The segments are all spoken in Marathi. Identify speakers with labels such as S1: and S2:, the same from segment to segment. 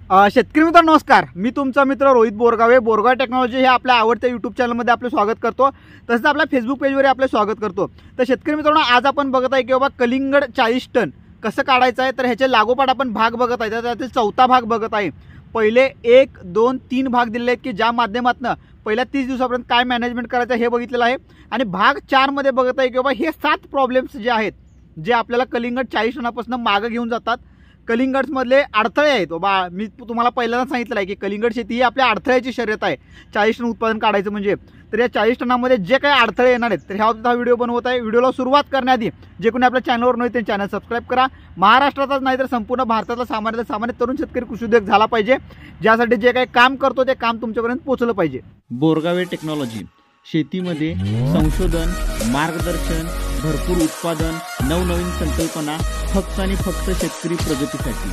S1: शेतकरी मित्र नमस्कार, मी तुमचा मित्र रोहित बोरगावे. बोरगाव टेक्नॉलॉजी हे आपल्या आवडत्या यूट्यूब चॅनलमध्ये आपलं स्वागत करतो. तसंच आपल्या फेसबुक पेजवर आपलं स्वागत करतो. तर शेतकरी मित्रांनो, आज आपण बघत आहे की बाबा कलिंगड 40 टन कसं काढायचं आहे. तर ह्याचे लागोपाठ आपण भाग बघत आहे. तर त्यातील चौथा भाग बघत आहे. पहिले 1, 2, 3 भाग दिलेले आहेत की ज्या माध्यमातून पहिल्या 30 दिवसापर्यंत काय मॅनेजमेंट करायचं हे बघितलेलं आहे. आणि भाग 4 मध्ये बघत आहे की बाबा हे 7 प्रॉब्लेम्स जे आहेत जे आपल्याला कलिंगड 40 टनापासून मागे घेऊन जातात. कलिंगड्समधले अडथळे आहेत बाबा. मी तुम्हाला पहिल्यांदा सांगितलं आहे की कलिंगड शेती ही आपल्या अडथळ्याची शर्यत आहे. 40 टन उत्पादन काढायचं म्हणजे. तर या 40 टनामध्ये जे काही अडथळे येणार आहेत तर ह्या व्हिडिओ बनवत आहे. व्हिडिओला सुरुवात करण्याआधी जे कोणी आपल्या चॅनलवर नव्हे ते चॅनल सबस्क्राईब करा. महाराष्ट्राचाच नाही तर संपूर्ण भारतातला सामान्य तरुण शेतकरी कृषी उद्योग झाला पाहिजे, ज्यासाठी जे काही काम करतो ते काम तुमच्यापर्यंत पोहोचलं पाहिजे.
S2: बोरगावे टेक्नॉलॉजी शेतीमध्ये संशोधन, मार्गदर्शन, भरपूर उत्पादन, नवनवीन संकल्पना फक्त आणि फक्त शेतकरी प्रगतीसाठी.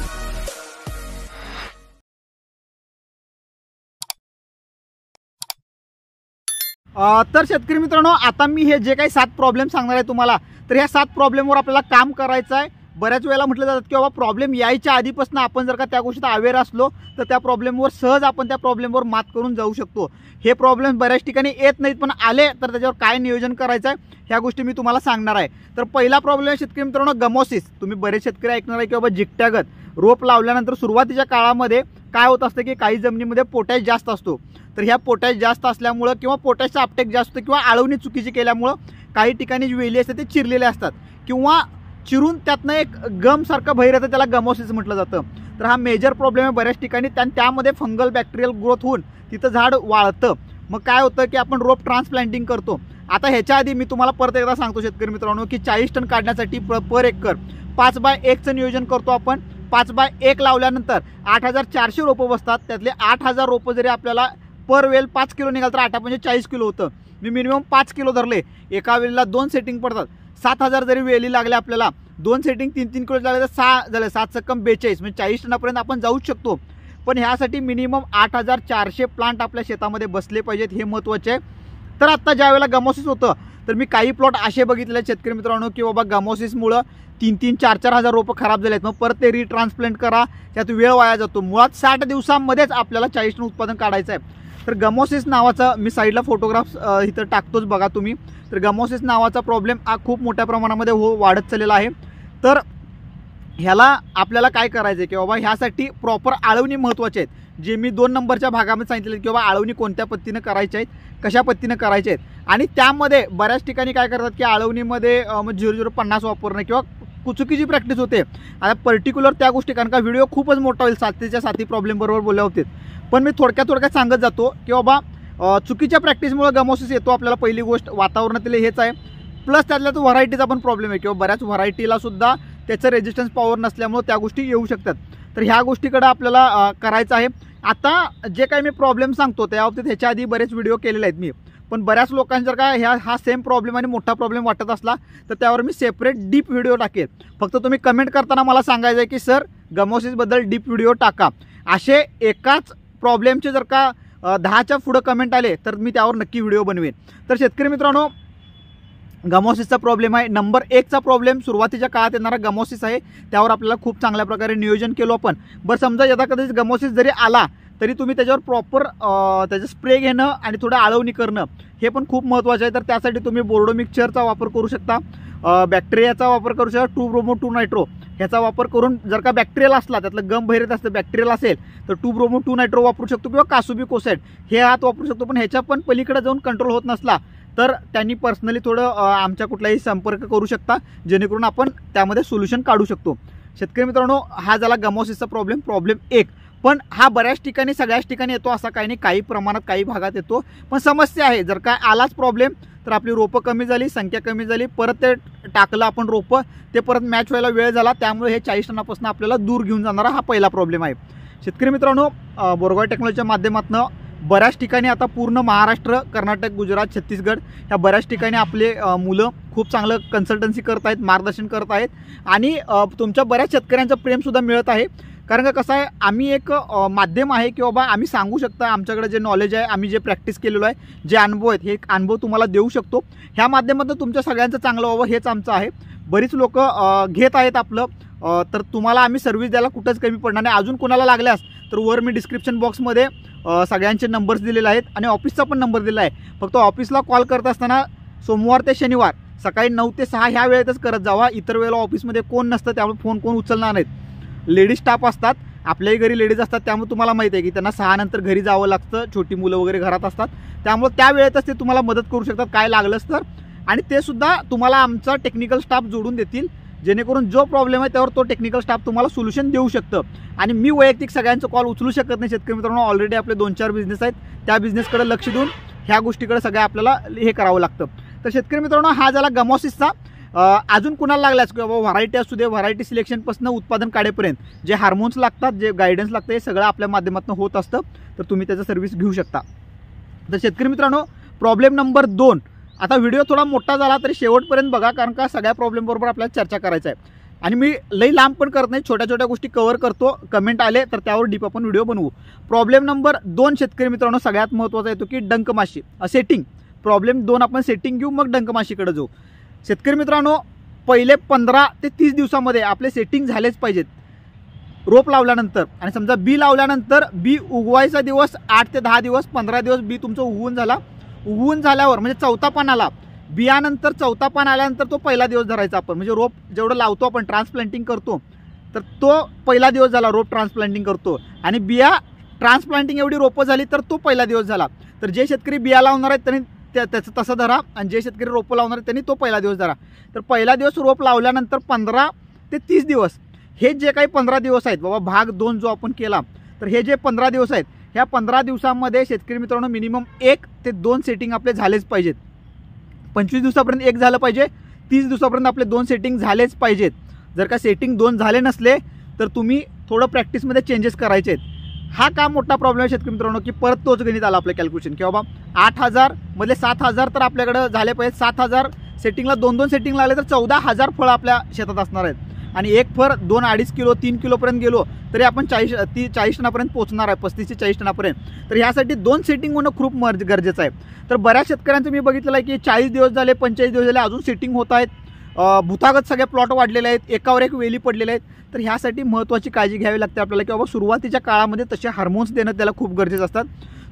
S1: तर शेतकरी मित्रांनो, आता मी हे जे काही 7 प्रॉब्लेम सांगणार आहे तुम्हाला, तर ह्या 7 प्रॉब्लेमवर आपल्याला काम करायचं आहे. बऱ्याच वेळेला म्हटलं जातं की बाबा प्रॉब्लेम यायच्या आधीपासून आपण जर का त्या गोष्टीत अवेअर असलो तर त्या प्रॉब्लेमवर सहज आपण त्या प्रॉब्लेमवर मात करून जाऊ शकतो. हे प्रॉब्लेम बऱ्याच ठिकाणी येत नाहीत, पण आले तर त्याच्यावर काय नियोजन करायचं आहे ह्या गोष्टी मी तुम्हाला सांगणार आहे. तर पहिला प्रॉब्लेम शेतकरी मित्रांनो गमोसिस. तुम्ही बरेच शेतकरी ऐकणार आहे की बाबा जिकट्यागत रोप लावल्यानंतर सुरुवातीच्या काळामध्ये काय होत असतं की काही जमिनीमध्ये पोटॅश जास्त असतो. तर ह्या पोटॅश जास्त असल्यामुळं किंवा पोटॅशचा अपटेक जास्त किंवा आळवणी चुकीची केल्यामुळं काही ठिकाणी जी वेली असतात ते चिरलेले असतात किंवा चिरून त्यातनं एक गमसारखं बाहेर येतं, त्याला गमोसिस म्हटलं जातं. तर हा मेजर प्रॉब्लेम आहे बऱ्याच ठिकाणी. त्यामध्ये फंगल बॅक्टेरियल ग्रोथ होऊन तिथं झाड वाळतं. मग काय होतं की आपण रोप ट्रान्सप्लांटिंग करतो. आता ह्याच्या आधी मी तुम्हाला परत एकदा सांगतो शेतकरी मित्रांनो की 40 टन काढण्यासाठी पर एकर 5x1चं नियोजन करतो आपण. 5x1 लावल्यानंतर 8400 रोपं बसतात. त्यातले 8000 रोपं जरी आपल्याला पर वेल 5 किलो निघाल तर 8 म्हणजे 40 किलो होतं. मी मिनिमम 5 किलो धरले. एका वेळेला 2 सेटिंग पडतात. 7000 जरी वेली लागले आपल्याला 2 सेटिंग 3-3 किलो लागले तर 6 झाले. 7 × 42 म्हणजे 40 टनापर्यंत आपण जाऊच शकतो. पण ह्यासाठी मिनिमम 8400 प्लांट आपल्या शेतामध्ये बसले पाहिजेत, हे महत्त्वाचे आहे. तर आत्ता ज्या वेळेला गमोसिस होतं तर मी काही प्लॉट असे बघितले शेतकरी मित्रांनो की बाबा गमोसिसमुळं 3-3, 4-4 हजार रोपं खराब झालेत. मग परत ते रिट्रान्सप्लांट करा, त्यात वेळ वाया जातो. मुळात 60 दिवसांमध्येच आपल्याला 40 टन उत्पादन काढायचं आहे. तर गमोसिस नावाचा मी साईडला फोटोग्राफ्स इथं टाकतोच बघा तुम्ही. तर गमोसिस नावाचा प्रॉब्लेम हा खूप मोठ्या प्रमाणामध्ये वाढत चाललेला आहे. तर ह्याला आपल्याला काय करायचं आहे की बाबा ह्यासाठी प्रॉपर आळवणी महत्त्वाचे आहेत. जे मी 2 नंबरच्या भागामध्ये सांगितलेलं की बाबा आळवणी कोणत्या पद्धतीनं करायच्या आहेत, कशा पद्धतीनं करायच्या आहेत. आणि त्यामध्ये बऱ्याच ठिकाणी काय करतात की आळवणीमध्ये 0050 वापरणं किंवा चुकीची प्रॅक्टिस होते. आता पर्टिक्युलर त्या गोष्टी, कारण का व्हिडिओ खूपच मोठा होईल, 7 प्रॉब्लेम बरोबर बोलले होते. पण मी थोडक्यात सांगत जातो की बाबा चुकीच्या प्रॅक्टिसमुळे गमोसिस येतो आपल्याला. पहिली गोष्ट वातावरणातील हेच आहे. प्लस त्यातल्या तो व्हरायटीचा पण प्रॉब्लेम आहे किंवा बऱ्याच व्हरायटीला सुद्धा त्याचं रेजिस्टन्स पॉवर नसल्यामुळे त्या गोष्टी येऊ शकतात. तर ह्या गोष्टीकडे आपल्याला करायचं आहे. आता जे काही मी प्रॉब्लेम सांगतो त्या बाबतीत ह्याच्या आधी बरेच व्हिडिओ केलेले आहेत मी. पण बऱ्याच लोकांना जर का हा सेम प्रॉब्लेम आणि मोठा प्रॉब्लेम वाटत असला तर त्यावर मी सेपरेट डीप व्हिडिओ टाकेल. फक्त तुम्ही कमेंट करताना मला सांगायचं आहे की सर गमोसिसबद्दल डीप व्हिडिओ टाका. असे एकाच प्रॉब्लेमचे जर का 10च्या पुढं कमेंट आले तर मी त्यावर नक्की व्हिडिओ बनवेन. तर शेतकरी मित्रांनो, गमोसिसचा प्रॉब्लेम आहे. नंबर 1चा प्रॉब्लेम सुरुवातीच्या काळात येणारा गमोसिस आहे. त्यावर आपल्याला खूप चांगल्या प्रकारे नियोजन केलो आपण. बरं समजा यदा कधीच गमोसिस जरी आला तरी तुम्ही त्याच्यावर प्रॉपर त्याचं स्प्रे घेणं आणि थोडं आळवणी करणं हे पण खूप महत्त्वाचं आहे. तर त्यासाठी तुम्ही बोर्डो मिक्सचरचा वापर करू शकता, बॅक्टेरियाचा वापर करू शकता, 2-ब्रोमो-2-नायट्रो ह्याचा वापर करून. जर का बॅक्टेरियल असला, त्यातलं गम बहिरेत असतं, बॅक्टेरियल असेल तर 2-ब्रोमो-2-नायट्रो वापरू शकतो किंवा कासुबी कोसॅट हे हात वापरू शकतो. पण ह्याच्या पण पलीकडे जाऊन कंट्रोल होत नसला तर त्यांनी पर्सनली थोडं आमच्या कुठलाही संपर्क करू शकता, जेणेकरून आपण त्यामध्ये सोल्युशन काढू शकतो. शेतकरी मित्रांनो, हा झाला गमोसिसचा प्रॉब्लेम 1. पण हा बऱ्याच ठिकाणी सगळ्याच ठिकाणी येतो असा काही नाही. काही प्रमाणात काही भागात येतो. पण समस्या आहे, जर काय आलाच प्रॉब्लेम तर आपली रोपं कमी झाली, संख्या कमी झाली, परत ते टाकलं आपण रोपं, ते परत मॅच व्हायला वेळ झाला. त्यामुळे हे 40 टनापासून आपल्याला दूर घेऊन जाणारा हा पहिला प्रॉब्लेम आहे. शेतकरी मित्रांनो, बोरगाव टेक्नॉलॉजीच्या माध्यमातून बऱ्याच ठिकाणी आता पूर्ण महाराष्ट्र, कर्नाटक, गुजरात, छत्तीसगड ह्या बऱ्याच ठिकाणी आपले मुलं खूप चांगलं कन्सल्टन्सी करत आहेत, मार्गदर्शन करत आहेत. आणि तुमच्या बऱ्याच शेतकऱ्यांचं प्रेमसुद्धा मिळत आहे. कारण का कसं आहे, आम्ही एक माध्यम आहे की बाबा आम्ही सांगू शकता आमच्याकडे जे नॉलेज आहे, आम्ही जे प्रॅक्टिस केलेलो आहे, जे अनुभव आहेत, हे अनुभव तुम्हाला देऊ शकतो. ह्या माध्यमातून तुमच्या सगळ्यांचं चांगलं व्हावं हेच आमचं आहे. बरीच लोक घेत आहेत आपलं तर तुम्हाला आम्ही सर्व्हिस द्यायला कुठंच कमी पडणार नाही. अजून कोणाला लागल्यास तर वर मी डिस्क्रिप्शन बॉक्समध्ये सगळ्यांचे नंबर्स दिलेले आहेत आणि ऑफिसचा पण नंबर दिला आहे. फक्त ऑफिसला कॉल करत असताना सोमवार ते शनिवार सकाळी 9 ते 6 ह्या वेळेतच करत जावा. इतर वेळेला ऑफिसमध्ये कोण नसतं, त्यामुळे फोन कोण उचलणार नाहीत. लेडीज स्टाफ असतात, आपल्याही घरी लेडीज असतात, त्यामुळे तुम्हाला माहिती आहे की त्यांना 6 नंतर घरी जावं लागतं. छोटी मुलं वगैरे घरात असतात, त्यामुळे त्या वेळेतच ते तुम्हाला मदत करू शकतात काय लागलंच तर. आणि ते सुद्धा तुम्हाला आमचा टेक्निकल स्टाफ जोडून देतील, जेणेकरून जो प्रॉब्लेम आहे त्यावर तो टेक्निकल स्टाफ तुम्हाला सोल्युशन देऊ शकतं. आणि मी वैयक्तिक सगळ्यांचं कॉल उचलू शकत नाही शेतकरी मित्रांनो. ऑलरेडी आपले 2-4 बिझनेस आहेत, त्या बिझनेसकडे लक्ष देऊन ह्या गोष्टीकडे सगळ्या आपल्याला हे करावं लागतं. तर शेतकरी मित्रांनो, हा झाला गमॉसिसचा. अजून कुणाला लागल्यास किंवा व्हरायटी असू दे, व्हरायटी सिलेक्शनपासून उत्पादन काढेपर्यंत जे हार्मोन्स लागतात, जे गायडन्स लागतं, हे सगळं आपल्या माध्यमातून होत असतं. तर तुम्ही त्याचं सर्व्हिस घेऊ शकता. तर शेतकरी मित्रांनो, प्रॉब्लेम नंबर 2. आता व्हिडिओ थोडा मोठा झाला तरी शेवटपर्यंत बघा, कारण का सगळ्या प्रॉब्लेमबरोबर आपल्याला चर्चा करायचं आहे. आणि मी लई लांब पण करत नाही, छोट्या छोट्या गोष्टी कव्हर करतो. कमेंट आले तर त्यावर डीप आपण व्हिडिओ बनवू. प्रॉब्लेम नंबर 2 शेतकरी मित्रांनो, सगळ्यात महत्त्वाचा येतो की डंकमाशी सेटिंग. प्रॉब्लेम 2 आपण सेटिंग घेऊ, मग डंकमाशीकडे जाऊ. शेतकरी मित्रांनो, पहिले 15 ते 30 दिवसामध्ये आपले सेटिंग झालेच पाहिजेत रोप लावल्यानंतर. आणि समजा बी लावल्यानंतर बी उगवायचा दिवस 8 ते 10 दिवस, 15 दिवस बी तुमचं उगवून झाला. उगवून झाल्यावर म्हणजे चौथा पान आला, बियानंतर चौथा पान आल्यानंतर तो पहिला दिवस धरायचा आपण. म्हणजे रोप जेवढं लावतो आपण, ट्रान्सप्लांटिंग करतो, तर तो पहिला दिवस झाला रोप ट्रान्सप्लांटिंग करतो. आणि बिया ट्रान्सप्लांटिंग एवढी रोपं झाली तर तो पहिला दिवस झाला. तर जे शेतकरी बिया लावणार आहेत त्यांनी त्याचं तसं धरा, आणि जे शेतकरी रोपं लावणार आहेत त्यांनी तो पहिला दिवस धरा. तर पहिला दिवस रोप लावल्यानंतर 15 ते 30 दिवस, हे जे काही 15 दिवस आहेत बाबा, भाग 2 जो आपण केला, तर हे जे 15 दिवस आहेत, ह्या 15 दिवसांमध्ये शेतकरी मित्रांनो मिनिमम 1 ते 2 सेटिंग आपले झालेच पाहिजेत. 25 दिवसापर्यंत 1 झालं पाहिजे, 30 दिवसापर्यंत आपले 2 सेटिंग झालेच पाहिजेत. जर का सेटिंग 2 झाले नसले तर तुम्ही थोडं प्रॅक्टिसमध्ये चेंजेस करायचे आहेत. हा का मोठा प्रॉब्लेम आहे शेतकरी मित्रांनो, की परत तोच गणित आला आपलं कॅल्क्युलेशन की बाबा 8,000 मधले 7,000 तर आपल्याकडे झाले पाहिजेत. 7,000 सेटिंगला 2-2 सेटिंग लागले तर 14,000 फळं आपल्या शेतात असणार आहेत. आणि एक फळ 2-2.5 किलो 3 किलोपर्यंत गेलो तरी आपण 40 टनापर्यंत पोहोचणार आहे, 35 ते 40 टनापर्यंत. तर ह्यासाठी 2 सेटिंग होणं खूप गरजेचं आहे. तर बऱ्याच शेतकऱ्यांचं मी बघितलेलं आहे की 40 दिवस झाले, 45 दिवस झाले, अजून सेटिंग होत आहेत. भूतागत सगळे प्लॉट वाढलेले आहेत, एकावर एक वेली पडलेले आहेत. तर ह्यासाठी महत्त्वाची काळजी घ्यावी लागते आपल्याला की बाबा सुरुवातीच्या काळामध्ये तसे हार्मोन्स देणं त्याला खूप गरजेचं असतात.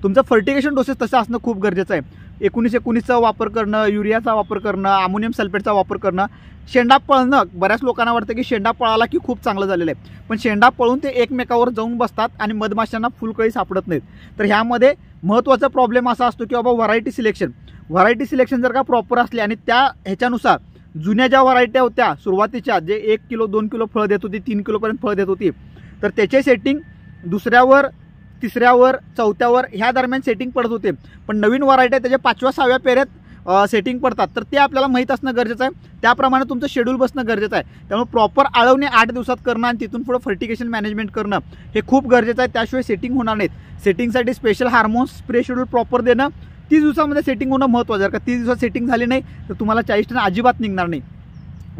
S1: तुमचं फर्टिगेशन डोसेस तसं असणं खूप गरजेचं आहे. 19-19चा वापर करणं, युरियाचा वापर करणं, अमोनियम सल्फेटचा वापर करणं. शेंडा पळणं, बऱ्याच लोकांना वाटतं की शेंडा पळाला की खूप चांगलं झालेलं आहे, पण शेंडा पळून ते एकमेकावर जाऊन बसतात आणि मधमाशांना फुलकळी सापडत नाहीत. तर ह्यामध्ये महत्त्वाचा प्रॉब्लेम असा असतो की बाबा व्हरायटी सिलेक्शन जर का प्रॉपर असली आणि त्या ह्याच्यानुसार जुन्या ज्या व्हरायट्या होत्या सुरुवातीच्या, जे 1 किलो 2 किलो फळ देत होती, 3 किलोपर्यंत फळ देत होती, तर त्याचे सेटिंग दुसऱ्यावर, तिसऱ्यावर, चौथ्यावर ह्या दरम्यान सेटिंग पडत होते. पण नवीन व्हरायटी त्याच्या 5व्या-6व्या पेऱ्यात सेटिंग पडतात. तर ते आपल्याला माहीत असणं गरजेचं आहे. त्याप्रमाणे तुमचं शेड्यूल बसणं गरजेचं आहे. त्यामुळे प्रॉपर आळवणे 8 दिवसात करणं आणि तिथून पुढे फर्टिगेशन मॅनेजमेंट करणं हे खूप गरजेचं आहे. त्याशिवाय सेटिंग होणार नाहीत. सेटिंगसाठी special hormones spray schedule proper देणं, 30 दिवसामध्ये सेटिंग होणं महत्त्वाचं. जर का 30 दिवसात सेटिंग झाली नाही तर तुम्हाला 40 टन अजिबात निघणार नाही.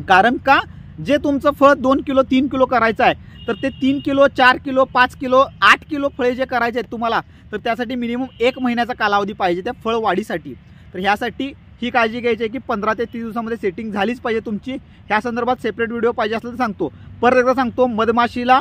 S1: कारण का, जे तुमचं फळ 2 किलो 3 किलो करायचं आहे, तर ते 3 किलो 4 किलो 5 किलो 8 किलो फळे जे करायचे आहेत तुम्हाला, तर त्यासाठी मिनिमम 1 महिन्याचा कालावधी पाहिजे त्या फळ वाढीसाठी. तर ह्यासाठी ही काळजी घ्यायची आहे की 15 ते 30 दिवसामध्ये सेटिंग झालीच पाहिजे तुमची. ह्या संदर्भात सेपरेट व्हिडिओ पाहिजे असलं तर सांगतो. परत एकदा सांगतो, मधमाशीला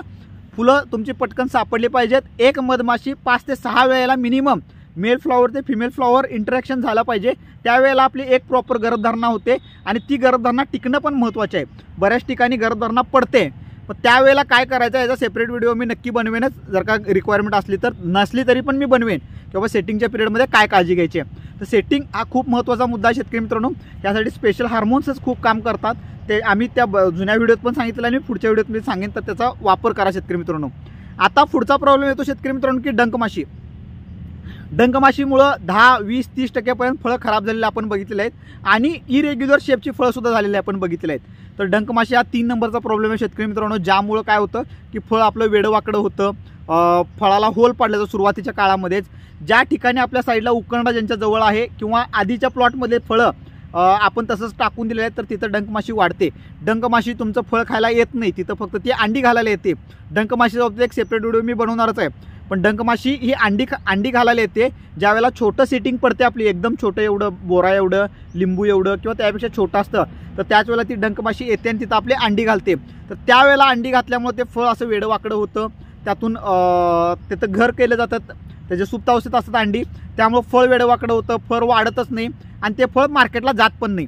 S1: फुलं तुमची पटकन सापडली पाहिजेत. एक मधमाशी 5 ते 6 वेळेला मिनिमम मेल फ्लॉवर ते फिमेल फ्लॉवर इंटरॅक्शन झालं पाहिजे. त्यावेळेला आपली एक प्रॉपर गर्भधारणा होते आणि ती गर्भधारणा टिकणं पण महत्त्वाचं आहे. बऱ्याच ठिकाणी गर्भधारणा पडते, पण त्यावेळेला काय करायचं याचा सेपरेट व्हिडिओ मी नक्की बनवेनच. जर का रिक्वायरमेंट असली तर, नसली तरी पण मी बनवेन किंवा सेटिंगच्या पिरियडमध्ये काय काळजी घ्यायची आहे. तर सेटिंग हा खूप महत्त्वाचा मुद्दा आहे शेतकरी मित्रांनो. त्यासाठी स्पेशल हार्मोन्सच खूप काम करतात. ते आम्ही त्या जुन्या व्हिडिओत पण सांगितलं आणि पुढच्या व्हिडिओत मी सांगेन. तर त्याचा वापर करा शेतकरी मित्रांनो. आता पुढचा प्रॉब्लेम येतो शेतकरी मित्रांनो की डंकमाशी. डंकमाशीमुळं 10, 20, 30% फळं खराब झालेले आपण बघितलेले आहेत आणि इरेग्युलर शेपची फळं सुद्धा झालेली आपण बघितलेले आहेत. तर डंकमाशी हा 3 नंबरचा प्रॉब्लेम आहे शेतकरी मित्रांनो. ज्यामुळं काय होतं की फळ आपलं वेडवाकडं होतं, फळाला होल पडलं जातं सुरुवातीच्या काळामध्येच. ज्या ठिकाणी आपल्या साईडला उकरंडा ज्यांच्या जवळ आहे किंवा आधीच्या प्लॉटमध्ये फळं आपण तसंच टाकून दिलेलं आहे, तर तिथं डंकमाशी वाढते. डंकमाशी तुमचं फळ खायला येत नाही, तिथं फक्त ती अंडी घालायला येते. डंकमाशीच्या बाबतीत एक सेपरेट व्हिडिओ मी बनवणारच आहे. पण डंकमाशी ही अंडी घालायला येते ज्यावेळेला छोटं सेटिंग पडते आपली, एकदम छोटं, एवढं बोरा एवढं, लिंबू एवढं किंवा त्यापेक्षा छोटं असतं, तर त्याच वेळेला ती डंकमाशी येते आणि तिथं आपली अंडी घालते. तर त्यावेळेला अंडी घातल्यामुळे ते फळ असं वेडंवाकडं होतं, त्यातून तिथं घर केलं जातं, त्याचे सुप्तावस्थेत असतात अंडी, त्यामुळं फळ वेडंवाकडं होतं, फळ वाढतच नाही आणि ते फळ मार्केटला जात पण नाही.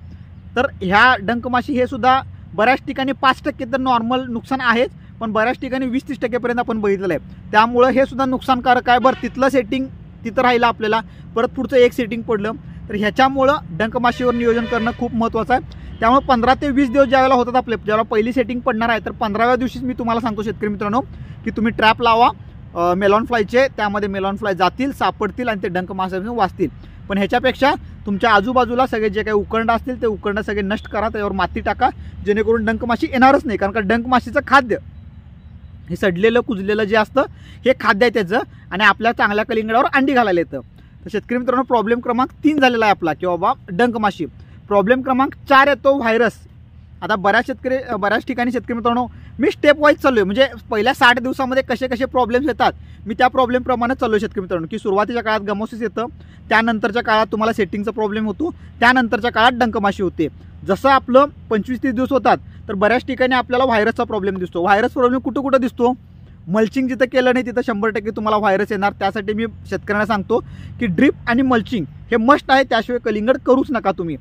S1: तर ह्या डंकमाशी हे सुद्धा बऱ्याच ठिकाणी 5% तर नॉर्मल नुकसान आहेच, पण बऱ्याच ठिकाणी 20-30% आपण बघितलेलं आहे. त्यामुळं हे सुद्धा नुकसानकारक आहे. बरं, तिथलं सेटिंग तिथं राहिलं आपल्याला, परत पुढचं एक सेटिंग पडलं, तर ह्याच्यामुळं डंकमाशीवर नियोजन करणं खूप महत्त्वाचं आहे. त्यामुळे 15 ते 20 दिवस ज्यावेळेला होतात आपले, ज्यावेळेला पहिली सेटिंग पडणार आहे, तर 15व्या दिवशीच मी तुम्हाला सांगतो शेतकरी मित्रांनो की तुम्ही ट्रॅप लावा मेलॉन फ्लायचे, त्यामध्ये मेलॉन फ्लाय जातील, सापडतील आणि ते डंकमाशीपासून वाचतील. पण ह्याच्यापेक्षा तुमच्या आजूबाजूला सगळे जे काही उकरंड असतील ते उकरंड सगळे नष्ट करा, त्याच्यावर माती टाका, जेणेकरून डंकमाशी येणारच नाही. कारण का डंकमाशीचं खाद्य हे सडलेलं कुजलेलं जे असतं हे खाद्य आहे त्याचं, आणि आपल्या चांगल्या कलिंगडावर अंडी घालायला येतं. तर शेतकरी मित्रांनो, प्रॉब्लेम क्रमांक 3 झालेला आहे आपला, की बाबा डंकमाशी. प्रॉब्लेम क्रमांक 4 येतो व्हायरस. आता बऱ्याच ठिकाणी शेतकरी मित्रांनो मी स्टेप वाईज चालू आहे, म्हणजे पहिल्या 60 दिवसामध्ये कसे कसे प्रॉब्लेम्स येतात मी त्या प्रॉब्लेमप्रमाणे चालू आहे शेतकरी मित्रांनो, की सुरुवातीच्या काळात गमोसिस येतं, त्यानंतरच्या काळात तुम्हाला सेटिंगचा प्रॉब्लेम होतो, त्यानंतरच्या काळात डंकमाशी होते. जसं आपलं 25-30 दिवस होतात तर बऱ्याच ठिकाणी आपल्याला व्हायरसचा प्रॉब्लेम दिसतो. व्हायरस प्रॉब्लेम कुठं दिसतो? मल्चिंग जिथं केलं नाही तिथं 100% तुम्हाला व्हायरस येणार. त्यासाठी मी शेतकऱ्यांना सांगतो की ड्रिप आणि मल्चिंग हे मस्ट आहे, त्याशिवाय कलिंगड करूच नका तुम्ही.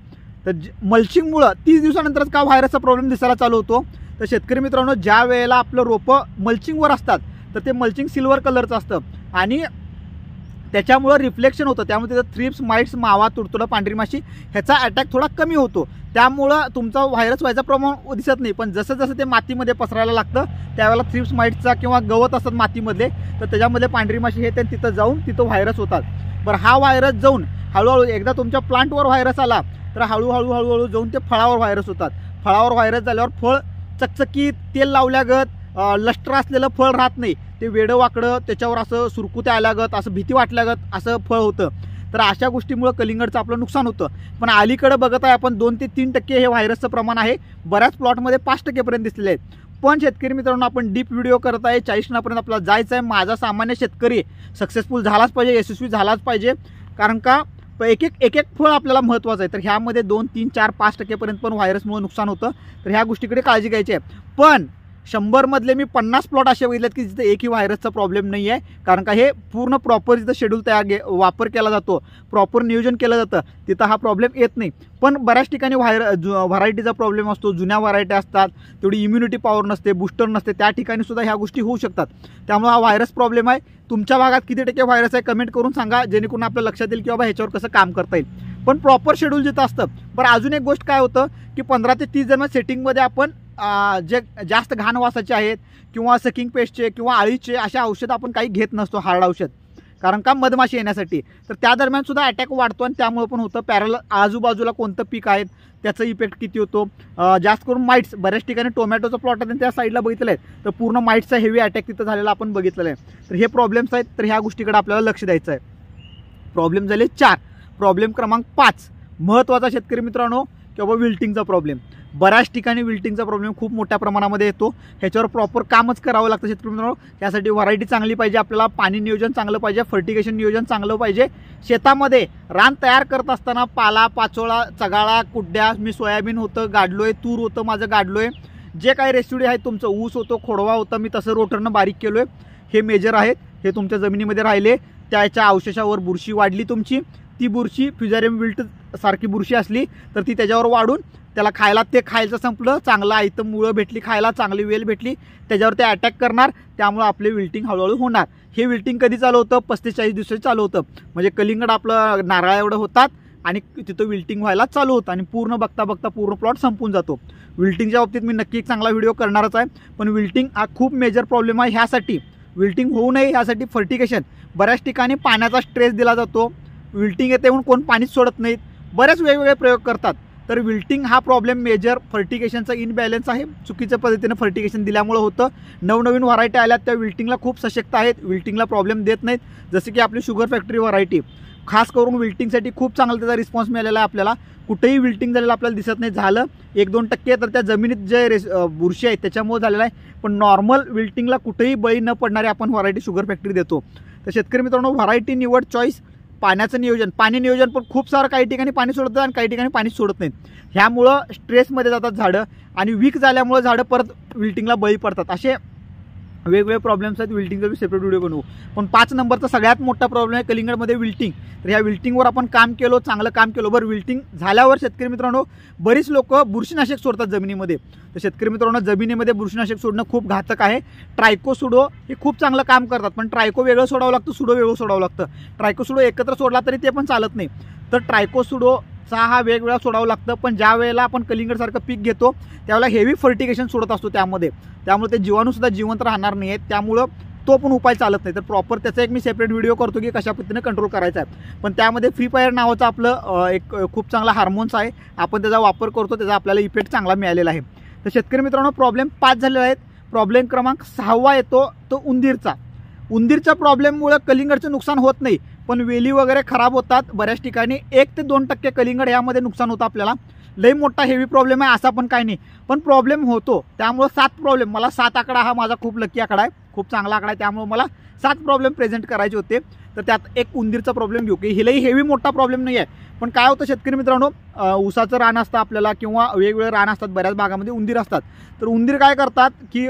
S1: तर मल्चिंगमुळं 30 दिवसानंतरच का व्हायरसचा प्रॉब्लेम दिसायला चालू होतो? तर शेतकरी मित्रांनो, ज्या वेळेला आपलं रोपं मल्चिंगवर असतात तर ते मल्चिंग सिल्वर कलरचं असतं आणि त्याच्यामुळं रिफ्लेक्शन होतं, त्यामुळे तिथं थ्रिप्स, माइट्स, मावा, तुडतुडं, पांढरी माशी ह्याचा अटॅक थोडा कमी होतो. त्यामुळं तुमचा व्हायरस व्हायचा प्रमाण दिसत नाही. पण जसं जसं ते मातीमध्ये पसरायला लागतं त्यावेळेला थ्रिप्स, माइट्सचा किंवा गवत असतात मातीमधले, तर त्याच्यामध्ये पांढरी माशी हे ते तिथं जाऊन तिथं व्हायरस होतात. बरं, हा व्हायरस जाऊन हळूहळू एकदा तुमच्या प्लांटवर व्हायरस आला तर हळूहळू जाऊन ते फळावर व्हायरस होतात. फळावर व्हायरस झाल्यावर फळ चकचकीत, तेल लावल्यागत, लष्टर असलेलं फळ राहत नाही, ते वेडं वाकडं, त्याच्यावर असं सुरकुत्या आल्यागत, असं भीती वाटल्यागत असं फळ होतं. तर अशा गोष्टीमुळे कलिंगडचं आपलं नुकसान होतं. पण अलीकडे बघत आहे आपण 2 ते 3% हे व्हायरसचं प्रमाण आहे. बऱ्याच प्लॉटमध्ये 5% दिसलेले आहेत. पण शेतकरी मित्रांनो, आपण डीप व्हिडिओ करत आहे, 40% आपल्याला जायचं आहे. माझा सामान्य शेतकरी सक्सेसफुल झालाच पाहिजे, यशस्वी झालाच पाहिजे. कारण का एक फळ आपल्याला महत्त्वाचं आहे. तर ह्यामध्ये 2, 3, 4, 5% पण व्हायरसमुळे नुकसान होतं. तर ह्या गोष्टीकडे काळजी घ्यायची आहे. पण 100 मधले मी 50 प्लॉट असे बघितलेत की जिथे एकही व्हायरसचा प्रॉब्लेम नाही आहे. कारण का हे पूर्ण प्रॉपर जिथं शेड्यूल वापर केला जातो, प्रॉपर नियोजन केलं जातं, तिथं हा प्रॉब्लेम येत नाही. पण बऱ्याच ठिकाणी व्हरायटीचा प्रॉब्लेम असतो, जुन्या व्हरायटी असतात, तेवढी इम्युनिटी पॉवर नसते, बूस्टर नसते, त्या ठिकाणी सुद्धा ह्या गोष्टी होऊ शकतात. त्यामुळे हा व्हायरस प्रॉब्लेम आहे. तुमच्या भागात किती टक्के व्हायरस आहे कमेंट करून सांगा, जेणेकरून आपल्या लक्षात येईल की बाबा ह्याच्यावर कसं काम करता येईल. पण प्रॉपर शेड्यूल जिथं असतं. बरं, अजून एक गोष्ट काय होतं की 15 ते 30 जण सेटिंगमध्ये आपण जे जास्त घाण वासाचे आहेत किंवा सकिंग पेस्टचे किंवा अळीचे अशा औषध आपण काही घेत नसतो, हार्ड औषध, कारण का मधमाशी येण्यासाठी. तर त्या दरम्यान सुद्धा अटॅक वाढतो आणि त्यामुळे पण होतं. पॅरल आजूबाजूला कोणतं पीक आहे त्याचा इफेक्ट किती होतो. जास्त करून माइट्स, बऱ्याच ठिकाणी टोमॅटोचा प्लॉट आहे त्या साईडला बघितलं आहे तर पूर्ण माइट्सचा हेवी अटॅक तिथं झालेला आपण बघितलेलं आहे. तर हे प्रॉब्लेम्स आहेत, तर ह्या गोष्टीकडे आपल्याला लक्ष द्यायचं आहे. प्रॉब्लेम झाले 4. प्रॉब्लेम क्रमांक 5 महत्त्वाचा शेतकरी मित्रांनो, किंवा विल्टिंगचा प्रॉब्लेम. बऱ्याच ठिकाणी विल्टिंगचा प्रॉब्लेम खूप मोठ्या प्रमाणामध्ये येतो. ह्याच्यावर प्रॉपर कामच करावं लागतं शेतकरी मित्रांनो. त्यासाठी व्हरायटी चांगली पाहिजे, आपल्याला पाणी नियोजन चांगलं पाहिजे, फर्टिगेशन नियोजन चांगलं पाहिजे. शेतामध्ये रान तयार करत असताना पाला, पाचोळा, चगाळा, कुड्ड्या, मी सोयाबीन होतं गाडलोय, तूर होतं माझं गाडलोय, जे काही रेसिड्यू आहे तुमचं, ऊस होतो, खोडवा होता, मी तसं रोटरनं बारीक केलोय, हे मेजर आहेत. हे तुमच्या जमिनीमध्ये राहिले, त्याच्या अवशेषावर बुरशी वाढली तुमची, ती बुरशी फ्युजारियम विल्ट सारखी बुरशी असली तर ती त्याच्यावर वाढून त्याला खायला, ते खायचं संपलं, चांगलं आयतं मुळं भेटली खायला, चांगली वेल भेटली, त्याच्यावर ते अटॅक करणार, त्यामुळे आपले विल्टिंग हळूहळू होणार. हे विल्टिंग कधी चालू होतं? 45 दिवसाची चालू होतं. म्हणजे कलिंगड आपलं नारळा एवढं होतात आणि तिथं विल्टिंग व्हायला चालू होतं आणि पूर्ण बघता पूर्ण प्लॉट संपून जातो. विल्टिंगच्या बाबतीत मी नक्की एक चांगला व्हिडिओ करणारच आहे. पण विल्टिंग हा खूप मेजर प्रॉब्लेम आहे. ह्यासाठी विल्टिंग होऊ नये ह्यासाठी फर्टिगेशन, बऱ्याच ठिकाणी पाण्याचा स्ट्रेस दिला जातो, विल्टिंग येते म्हणून कोण पाणीच सोडत नाहीत, बरेच वेगवेगळे प्रयोग करतात. तर विल्टिंग हा प्रॉब्लेम मेजर फर्टिगेशनचा इनबॅलन्स आहे. चुकीच्या पद्धतीने फर्टिगेशन दिल्यामुळे होतं. नवनवीन व्हरायटी आल्यात त्या विल्टिंगला खूप सशक्त आहेत, विल्टिंगला प्रॉब्लेम देत नाहीत. जसे की आपली शुगर फॅक्टरी व्हरायटी, खास करून विल्टिंगसाठी खूप चांगला त्याचा रिस्पॉन्स मिळालेला आहे आपल्याला. कुठेही विल्टिंग झालेलं आपल्याला दिसत नाही. झालं 1-2% तर त्या जमिनीत जे बुरशी आहेत त्याच्यामुळे झालेलं आहे. पण नॉर्मल विल्टिंगला कुठेही बळी न पडणारे आपण व्हरायटी शुगर फॅक्टरी देतो. तर शेतकरी मित्रांनो, व्हरायटी निवड, चॉईस, पाण्याचं नियोजन, पाणी नियोजन पण खूप सारं काही ठिकाणी पाणी सोडतं आणि काही ठिकाणी पाणी सोडत नाहीत. ह्यामुळं स्ट्रेसमध्ये जातात झाडं आणि वीक झाल्यामुळं झाडं परत विल्टिंगला बळी पडतात. असे वेगवेगळे प्रॉब्लेम्स आहेत. विल्टिंगचा मी सेपरेट व्हिडिओ बनवू. पण 5 नंबरचा सगळ्यात मोठा प्रॉब्लेम आहे कलिंगडमध्ये विल्टिंग. तर ह्या विल्टिंगवर आपण काम केलो, चांगलं काम केलं. बरं, विल्टिंग झाल्यावर शेतकरी मित्रांनो बरीच लोक बुरशीनाशक सोडतात जमिनीमध्ये. तर शेतकरी मित्रांनो, जमिनीमध्ये बुरशीनाशक सोडणं खूप घातक आहे. ट्रायकोसुडो हे खूप चांगलं काम करतात, पण ट्रायको वेगळं सोडावं लागतं, सुडो वेगळं सोडावं लागतं. ट्रायकोसुडो एकत्र सोडला तरी ते पण चालत नाही. तर ट्रायकोसुडोचा हा वेगवेगळा सोडावं लागतं. पण ज्या वेळेला आपण कलिंगडसारखं पीक घेतो त्यावेळेला हेवी फर्टिगेशन सोडत असतो त्यामुळे ते जीवाणूसुद्धा जिवंत राहणार नाही आहेत. त्यामुळं तो पण उपाय चालत नाही. तर प्रॉपर त्याचा एक मी सेपरेट व्हिडिओ करतो की कशा पद्धतीने कंट्रोल करायचा आहे. पण त्यामध्ये फ्री फायर नावाचं आपलं एक खूप चांगला हार्मोन्स आहे. आपण त्याचा वापर करतो, त्याचा आपल्याला इफेक्ट चांगला मिळालेला आहे. तर शेतकरी मित्रांनो, प्रॉब्लेम 5 झालेले आहेत. प्रॉब्लेम क्रमांक 6 येतो तो उंदीरचा. उंदीरच्या प्रॉब्लेममुळे कलिंगडचं नुकसान होत नाही, पण वेली वगैरे खराब होतात बऱ्याच ठिकाणी. 1 ते 2% कलिंगड यामध्ये नुकसान होतं आपल्याला. लई मोठा हेवी प्रॉब्लेम आहे असा पण काही नाही, पण प्रॉब्लेम होतो. त्यामुळे 7 प्रॉब्लेम, मला 7 आकडा हा माझा खूप लकी आकडा आहे, खूप चांगला आकडा आहे. त्यामुळे मला 7 प्रॉब्लेम प्रेझेंट करायचे होते. तर त्यात एक उंदीरचा प्रॉब्लेम घेऊ की हिलाही हेवी मोठा प्रॉब्लेम नाही आहे. पण काय होतं शेतकरी मित्रांनो, ऊसाचं रान असतं आपल्याला किंवा वेगवेगळे रान असतात, बऱ्याच भागामध्ये उंदीर असतात. तर उंदीर काय करतात की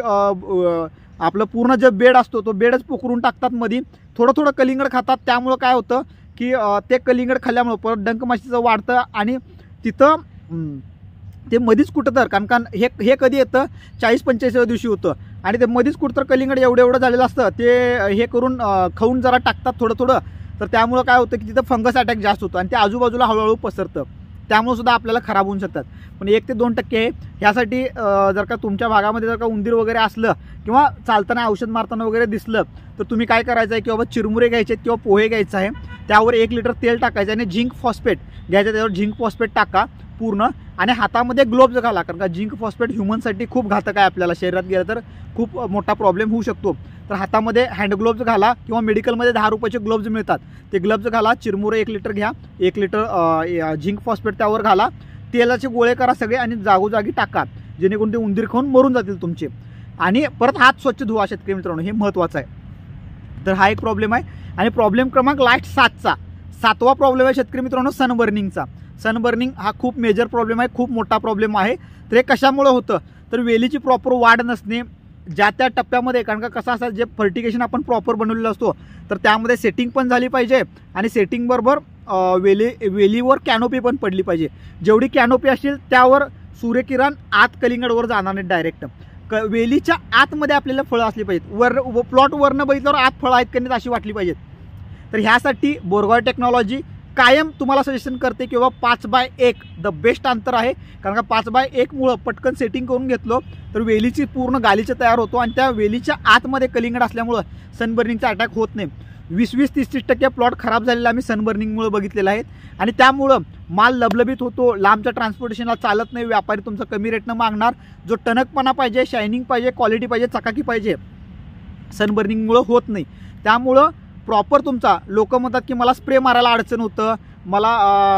S1: आपलं पूर्ण जे बेड असतो तो बेडच पोखरून टाकतात, मध्ये थोडं कलिंगड खातात. त्यामुळं काय होतं की ते कलिंगड खाल्ल्यामुळं परत डंक माशीचं वाढतं आणि तिथं ते मधीच कुठं तर कारण हे कधी येतं 40-45व्या दिवशी होतं आणि ते मधीच कुठं तर कलिंगड एवढं झालेलं असतं. ते हे करून खाऊन जरा टाकतात थोडं. तर त्यामुळं काय होतं की तिथं फंगस अटॅक जास्त होतं आणि ते आजूबाजूला हळूहळू पसरतं. त्यामुळे सुद्धा आपल्याला खराब होऊन शकतात. पण 1 ते 2% आहे. ह्यासाठी जर का तुमच्या भागामध्ये जर का उंदीर वगैरे असलं किंवा चालताना औषध मारताना वगैरे दिसलं तर तुम्ही काय करायचं आहे की बाबा चिरमुरे घ्यायचे किंवा पोहे घ्यायचं आहे. त्यावर 1 लिटर तेल टाकायचं आणि झिंक फॉस्फेट घ्यायचं, त्यावर झिंक फॉस्फेट टाका पूर्ण आणि हातामध्ये ग्लोव्ज घाला, कारण का झिंक फॉस्फेट ह्युमनसाठी खूप घातक आहे. आपल्याला शरीरात गेलं तर खूप मोठा प्रॉब्लेम होऊ शकतो. तर हातामध्ये हँड ग्लोव्ज घाला किंवा मेडिकलमध्ये 10 रुपयाचे ग्लोव्ज मिळतात, ते ग्लोव्ज घाला. चिरमुरे 1 लिटर घ्या, 1 लिटर झिंक फॉस्फेट त्यावर घाला, तेलाचे गोळे करा सगळे आणि जागोजागी टाका, जेणेकरून ते उंदीर खाऊन मरून जातील तुमचे. आणि परत हात स्वच्छ धुवा शेतकरी मित्रांनो, हे महत्त्वाचं आहे. तर हा एक प्रॉब्लेम आहे. आणि प्रॉब्लेम क्रमांक लास्ट 7वा प्रॉब्लेम आहे शेतकरी मित्रांनो, सनबर्निंगचा. सनबर्निंग हा खूप मेजर प्रॉब्लेम आहे, खूप मोठा प्रॉब्लेम आहे. तर हे कशामुळे होतं तर वेलीची प्रॉपर वाढ नसणे ज्या त्या टप्प्यामध्ये, कारण का कसं असं जे फर्टिगेशन आपण प्रॉपर बनवलेलं असतो तर त्यामध्ये सेटिंग पण झाली पाहिजे आणि सेटिंग बरोबर वेलीवर कॅनोपी पण पडली पाहिजे. जेवढी कॅनोपी असेल त्यावर सूर्यकिरण आत कलिंगडवर जाणार नाही डायरेक्ट. वेलीच्या आतमध्ये आपल्याला फळं असली पाहिजेत. प्लॉट वरनं बघितल्यावर आत फळं आहेत की नाही अशी वाटली पाहिजेत. तर ह्यासाठी बोरगाव टेक्नॉलॉजी कायम तुम्हाला सजेशन करते किंवा 5x1 द बेस्ट अंतर आहे. कारण का 5x1 मुळे पटकन सेटिंग करून घेतलो तर वेलीची पूर्ण गालीचे तयार होतो आणि त्या वेलीच्या आतमध्ये कलिंगड असल्यामुळं सनबर्निंगचा अटॅक होत नाही. 20-30% प्लॉट खराब झालेला आम्ही सनबर्निंगमुळे बघितलेला आहे आणि त्यामुळं माल लबलबीत होतो, लांबच्या ट्रान्सपोर्टेशनला चालत नाही, व्यापारी तुमचं कमी रेटनं मागणार. जो टणकपणा पाहिजे, शायनिंग पाहिजे, क्वालिटी पाहिजे, चकाकी पाहिजे, सनबर्निंगमुळं होत नाही. त्यामुळं प्रॉपर तुमचा लोक म्हणतात की मला स्प्रे मारायला अडचण होतं, मला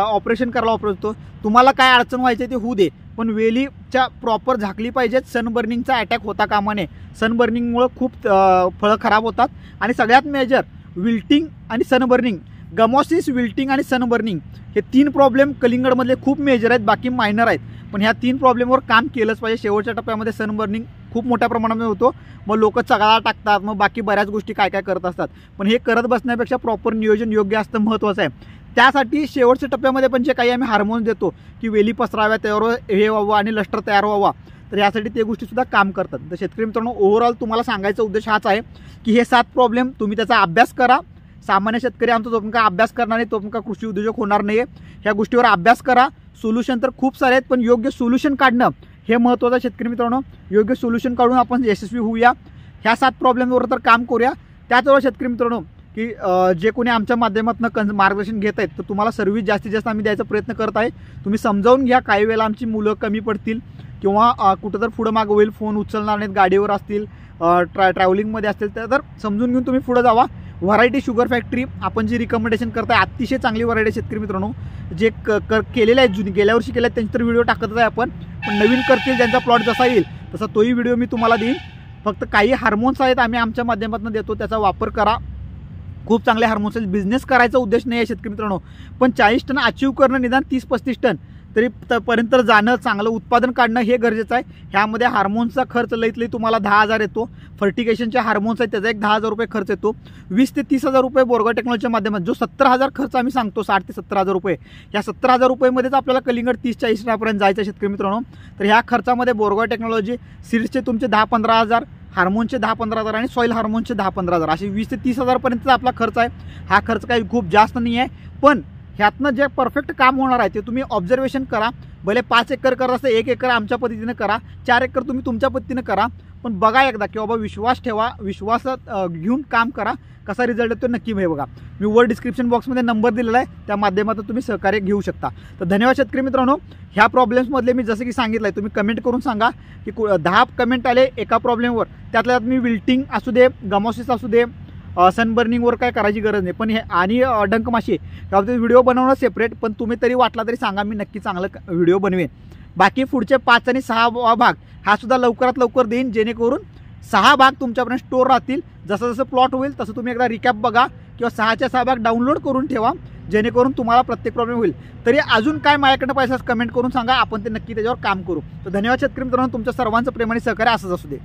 S1: ऑपरेशन करायला होतं. तुम्हाला काय अडचण व्हायची ते होऊ दे, पण वेलीच्या प्रॉपर झाकली पाहिजेत. सनबर्निंगचा अटॅक होता कामा नये. सनबर्निंगमुळं खूप फळं खराब होतात. आणि सगळ्यात मेजर विल्टिंग आणि सनबर्निंग, गमॉसिस, विल्टिंग आणि सनबर्निंग हे 3 प्रॉब्लेम कलिंगडमधले खूप मेजर आहेत, बाकी मायनर आहेत. पण ह्या 3 प्रॉब्लेमवर काम केलंच पाहिजे. शेवटच्या टप्प्यामध्ये सनबर्निंग खूप मोठ्या प्रमाणामध्ये होतो, मग लोक चगाळा टाकतात, मग बाकी बऱ्याच गोष्टी काय करत असतात. पण हे करत बसण्यापेक्षा प्रॉपर नियोजन योग्य असतं, महत्त्वाचं आहे. त्यासाठी शेवटच्या टप्प्यामध्ये पण जे काही आम्ही हार्मोन्स देतो की वेली पसराव्या, त्यावर हे व्हावं आणि लष्टर तयार व्हावा, तर यासाठी ते गोष्टीसुद्धा काम करतात. तर शेतकरी मित्रांनो, ओव्हरऑल तुम्हाला सांगायचा उद्देश हाच आहे की हे 7 प्रॉब्लेम तुम्ही त्याचा अभ्यास करा. सामान्य शेतकरी आमचा जो पण का अभ्यास करणार नाही तो पण का कृषी उद्योजक होणार नाही आहे. ह्या गोष्टीवर अभ्यास करा. सोल्युशन तर खूप सारे आहेत, पण योग्य सोल्युशन काढणं हे महत्त्वाचं आहे शेतकरी मित्रांनो. योग्य सोल्युशन काढून आपण यशस्वी होऊया. ह्या 7 प्रॉब्लेमवर तर काम करूया. त्याचबरोबर शेतकरी मित्रांनो की जे कोणी आमच्या माध्यमातून मार्गदर्शन घेत आहेत तर तुम्हाला सर्व्हिस जास्तीत जास्त आम्ही द्यायचा प्रयत्न करत आहे. तुम्ही समजावून घ्या. काही वेळेला आमची मुलं कमी पडतील किंवा कुठं तर पुढं मागं होईल, फोन उचलणार नाहीत, गाडीवर असतील, ट्रॅव्हलिंगमध्ये असतील तर समजून घेऊन तुम्ही पुढं जावा. व्हरायटी शुगर फॅक्टरी आपण जी रिकमेंडेशन करताय अतिशय चांगली व्हरायटी शेतकरी मित्रांनो, जे केलेले आहेत जुनी गेल्या वर्षी केल्या त्यांचे तर व्हिडिओ टाकतच आहे आपण, पण नवीन करतील ज्यांचा प्लॉट जसा येईल तसा तोही व्हिडिओ मी तुम्हाला देईन. फक्त काही हार्मोन्स आहेत आम्ही आमच्या माध्यमातून देतो, त्याचा वापर करा. खूप चांगले हार्मोन्स. बिझनेस करायचा उद्देश नाही आहे शेतकरी मित्रांनो, पण 40 टन अचीव करणं, निदान 30-35 टन तरी पर्यंत जाणं, चांगलं उत्पादन काढणं हे गरजेचं आहे. ह्यामध्ये हार्मोन्सचा खर्च लईत लई तुम्हाला 10,000 येतो. फर्टिगेशनचे हार्मोन्स आहेत त्याचा एक 10,000 रुपये खर्च येतो. 20 ते 30,000 रुपये बोरगा टेक्नॉलॉजीच्या माध्यमातून जो 70,000 खर्च आम्ही सांगतो, 60 ते 70,000 रुपये, या 70,000 रुपयेमध्येच आपल्याला कलिंगड 30-40 पर्यंत जायचं शेतकरी मित्रांनो. तर ह्या खर्चामध्ये बोरगा टेक्नॉलॉजी सीड्सचे तुमचे 10-15,000, हार्मोनचे 10-15,000 आणि सॉईल हार्मोनचे 10-15,000 असे 20 ते 30,000 पर्यंतचा आपला खर्च आहे. हा खर्च काही खूप जास्त नाही आहे, पण ह्यातनं जे परफेक्ट काम होणार आहे ते तुम्ही ऑब्झर्वेशन करा. भले 5 एकर करत असतं, 1 एकर आमच्या पद्धतीनं करा, 4 एकर तुम्ही तुमच्या पद्धतीनं करा, पण बघा एकदा की बाबा विश्वास ठेवा, विश्वासात घेऊन काम करा. कसा रिझल्ट येतो नक्की हे बघा. मी वर डिस्क्रिप्शन बॉक्समध्ये नंबर दिलेला आहे, त्या माध्यमातून तुम्ही सहकार्य घेऊ शकता. तर धन्यवाद शेतकरी मित्रांनो. ह्या प्रॉब्लेम्समधले मी जसं की सांगितलं आहे, तुम्ही कमेंट करून सांगा की 10 कमेंट आले एका प्रॉब्लेमवर, त्यातल्या मी विल्टिंग असू दे, गमॉसिस असू दे, सनबर्निंगवर काय करायची गरज नाही, पण हे आणि डंकमाशी त्याबद्दल व्हिडिओ बनवणं सेपरेट, पण तुम्ही तरी वाटला तरी सांगा, मी नक्की चांगलं व्हिडिओ बनवेन. बाकी पुढचे 5 आणि 6 भाग हा सुद्धा लवकरात लवकर देईन, जेणेकरून 6 भाग तुमच्यापर्यंत स्टोर राहतील. जसं जसं प्लॉट होईल तसं तुम्ही एकदा रिकॅप बघा किंवा 6च्या 6 भाग डाउनलोड करून ठेवा, जेणेकरून तुम्हाला प्रत्येक प्रॉब्लेम होईल. तरी अजून काय माझ्याकडनं पाहिजे कमेंट करून सांगा, आपण ते नक्की त्याच्यावर काम करू. तर धन्यवाद शेतकरी मित्रांनो. तुमच्या सर्वांचं प्रेम आणि सहकार्य असंच असू दे.